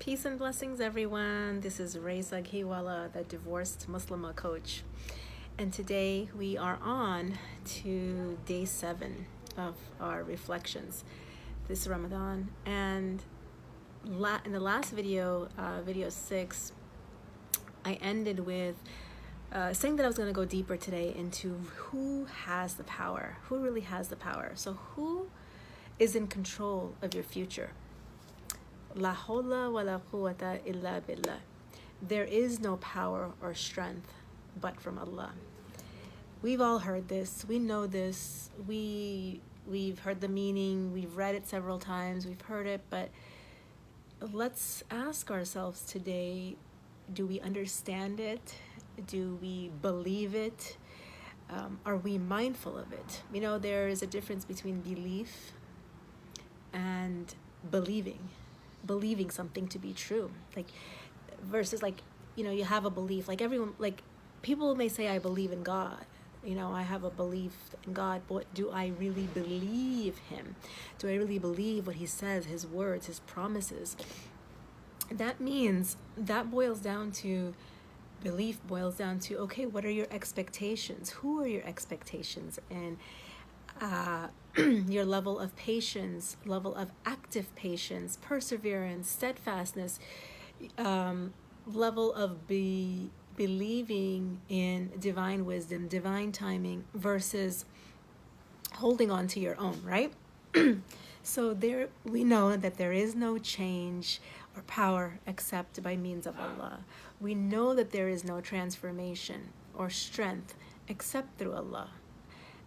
Peace and blessings, everyone. This is Reza Ghiwala, the divorced Muslimah coach. And today we are on to day 7 of our reflections this Ramadan. And in the last video, video 6, I ended with saying that I was going to go deeper today into who has the power, who really has the power. So who is in control of your future? La hawla wa la quwwata illa billah. There is no power or strength but from Allah. We've all heard this. We know this. We've heard the meaning. We've read it several times. We've heard it. But let's ask ourselves today, do we understand it? Do we believe it? Are we mindful of it? You know, there is a difference between belief and believing something to be true, like versus like, you know, you have a belief, like everyone, like people may say I believe in God, you know, I have a belief in God, but do I really believe him? Do I really believe what he says, his words, his promises? That means that boils down to belief, boils down to, okay, what are your expectations? Who are your expectations? And your level of patience, level of active patience, perseverance, steadfastness, level of believing in divine wisdom, divine timing versus holding on to your own, right? So there we know that there is no change or power except by means of Allah. We know that there is no transformation or strength except through Allah.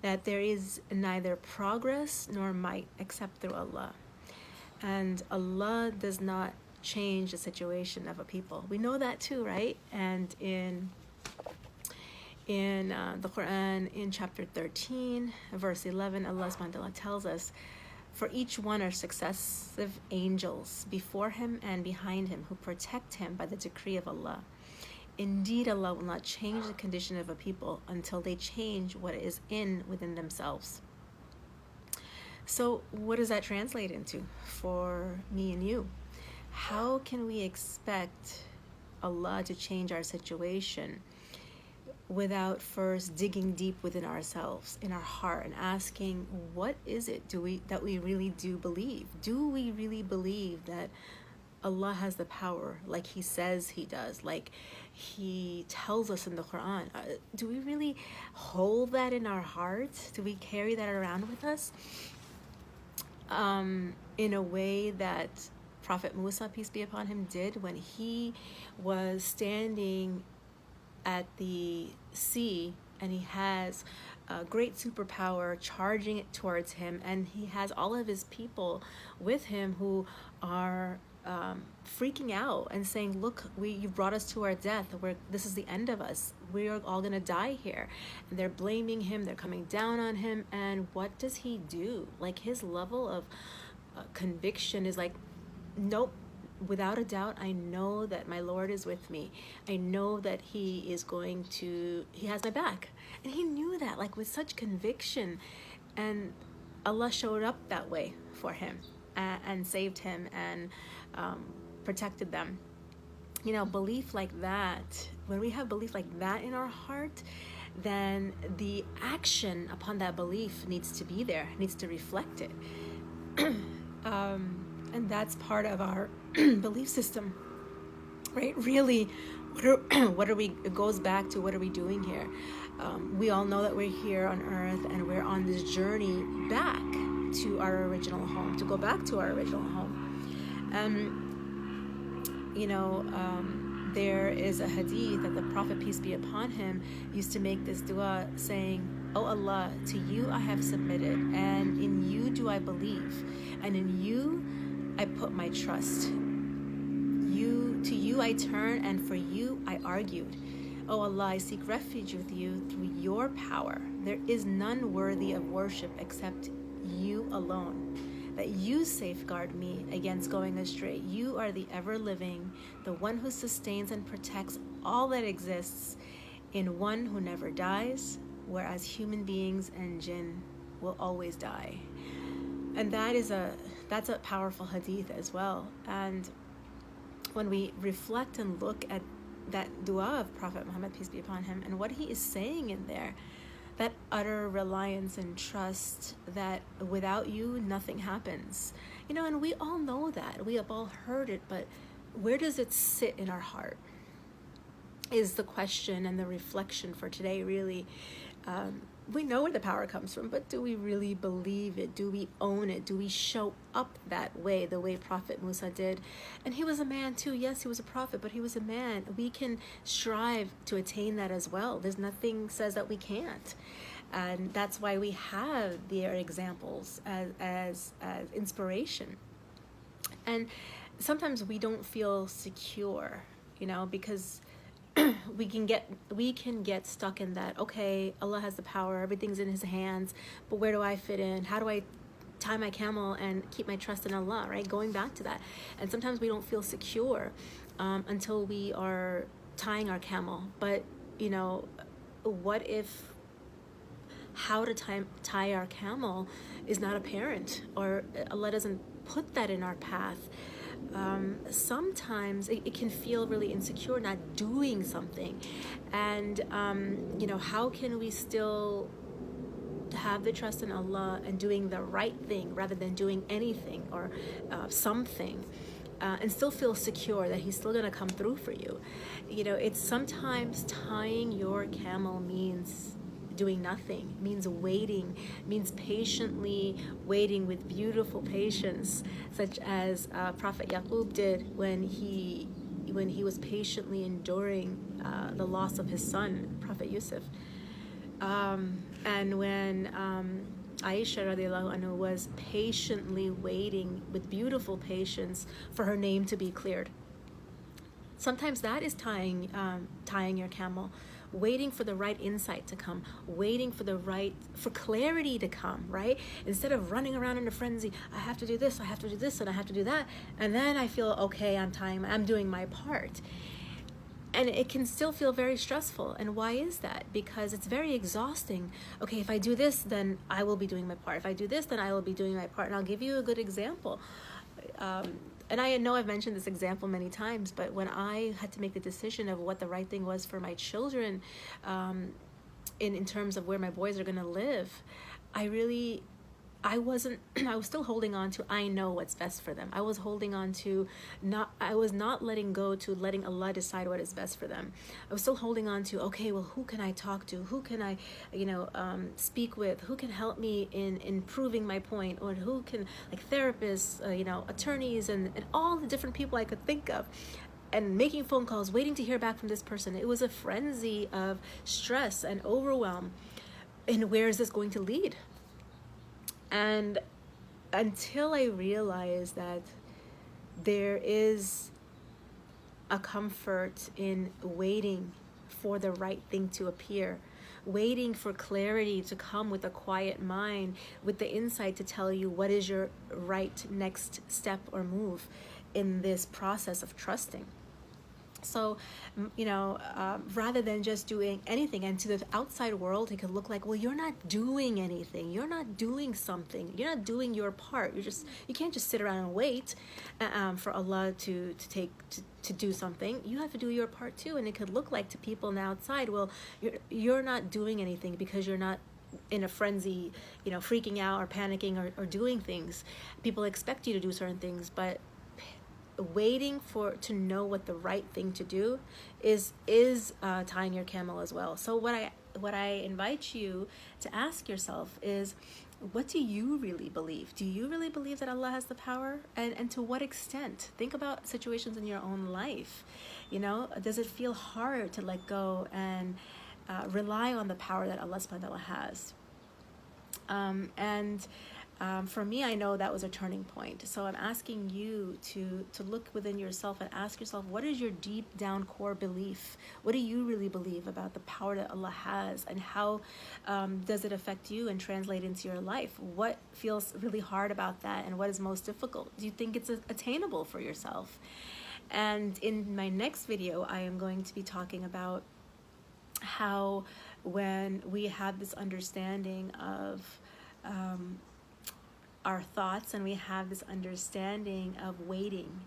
That there is neither progress nor might except through Allah. And Allah does not change the situation of a people. We know that too, right? And in the Quran, in chapter 13, verse 11, Allah subhanahu wa ta'ala tells us, for each one are successive angels before him and behind him who protect him by the decree of Allah. Indeed, Allah will not change the condition of a people until they change what is within themselves. So what does that translate into for me and you? How can we expect Allah to change our situation without first digging deep within ourselves, in our heart, and asking, what is it that we really do believe? Do we really believe that Allah has the power like he says he does, like he tells us in the Quran? Do we really hold that in our hearts? Do we carry that around with us? In a way that Prophet Musa, peace be upon him, did when he was standing at the sea and he has a great superpower charging it towards him, and he has all of his people with him who are freaking out and saying, look, you brought us to our death. This is the end of us. We are all going to die here. And they're blaming him. They're coming down on him. And what does he do? Like, his level of conviction is like, nope, without a doubt, I know that my Lord is with me. I know that he has my back. And he knew that, like, with such conviction. And Allah showed up that way for him and saved him and protected them. You know, belief like that, when we have belief like that in our heart, then the action upon that belief needs to be there, needs to reflect it. And that's part of our belief system, right? Really, it goes back to what are we doing here? We all know that we're here on earth and we're on this journey back to our original home, to go back to our original home. There is a hadith that the Prophet, peace be upon him, used to make this dua saying, "O Allah, to you I have submitted, and in you do I believe, and in you I put my trust. To you I turn, and for you I argued. O Allah, I seek refuge with you through your power. There is none worthy of worship except you alone. That you safeguard me against going astray. You are the ever-living, the one who sustains and protects all that exists, in one who never dies, whereas human beings and jinn will always die." And that's a powerful hadith as well. And when we reflect and look at that dua of Prophet Muhammad, peace be upon him, and what he is saying in there, that utter reliance and trust that without you, nothing happens. And we all know that. We have all heard it, but where does it sit in our heart? Is the question and the reflection for today, really. We know where the power comes from, but do we really believe it? Do we own it? Do we show up that way, the way Prophet Musa did? And he was a man too. Yes, he was a prophet, but he was a man. We can strive to attain that as well. There's nothing says that we can't. And that's why we have their examples as inspiration. And sometimes we don't feel secure, because we can get stuck in that. Okay, Allah has the power, everything's in his hands, but where do I fit in? How do I tie my camel and keep my trust in Allah, right? Going back to that. And sometimes we don't feel secure until we are tying our camel. But what if how to tie our camel is not apparent, or Allah doesn't put that in our path? Sometimes it can feel really insecure not doing something. And how can we still have the trust in Allah and doing the right thing rather than doing anything or something, and still feel secure that he's still going to come through for you? It's sometimes tying your camel means doing nothing, means waiting, means patiently waiting with beautiful patience, such as Prophet Yaqub did when he was patiently enduring the loss of his son, Prophet Yusuf. And when Aisha radiallahu anhu was patiently waiting with beautiful patience for her name to be cleared. Sometimes that is tying your camel, waiting for the right insight to come, waiting for clarity to come, right? Instead of running around in a frenzy, I have to do this, and I have to do that, and then I feel okay, I'm doing my part. And it can still feel very stressful. And why is that? Because it's very exhausting. Okay, if I do this, then I will be doing my part. If I do this, then I will be doing my part. And I'll give you a good example. And I know I've mentioned this example many times, but when I had to make the decision of what the right thing was for my children, in terms of where my boys are going to live, I was still holding on to, I know what's best for them. I was holding on to, I was not letting go to letting Allah decide what is best for them. I was still holding on to, okay, well, who can I talk to? Who can I, speak with? Who can help me in proving my point? Or who can, like therapists, attorneys, and all the different people I could think of. And making phone calls, waiting to hear back from this person. It was a frenzy of stress and overwhelm. And where is this going to lead? And until I realized that there is a comfort in waiting for the right thing to appear, waiting for clarity to come with a quiet mind, with the insight to tell you what is your right next step or move in this process of trusting. So, rather than just doing anything, and to the outside world, it could look like, well, you're not doing anything. You're not doing something. You're not doing your part. You can't just sit around and wait for Allah to do something. You have to do your part too. And it could look like to people on the outside, well, you're not doing anything because you're not in a frenzy, freaking out or panicking or doing things. People expect you to do certain things, but waiting to know what the right thing to do is tying your camel as well. So what I invite you to ask yourself is, what do you really believe? Do you really believe that Allah has the power? And to what extent? Think about situations in your own life. Does it feel hard to let go and rely on the power that Allah subhanahu wa ta'ala has? For me, I know that was a turning point. So I'm asking you to look within yourself and ask yourself, what is your deep down core belief? What do you really believe about the power that Allah has, and how does it affect you and translate into your life? What feels really hard about that, and what is most difficult? Do you think it's attainable for yourself? And in my next video, I am going to be talking about how when we have this understanding of our thoughts, and we have this understanding of waiting,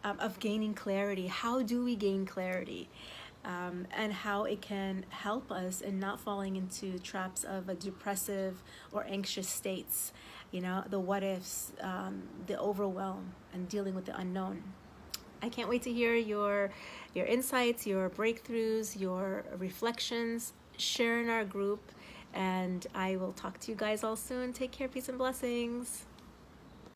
of gaining clarity. How do we gain clarity? And how it can help us in not falling into traps of a depressive or anxious states, the what ifs, the overwhelm, and dealing with the unknown. I can't wait to hear your insights, your breakthroughs, your reflections. Share in our group, and I will talk to you guys all soon. Take care, peace and blessings.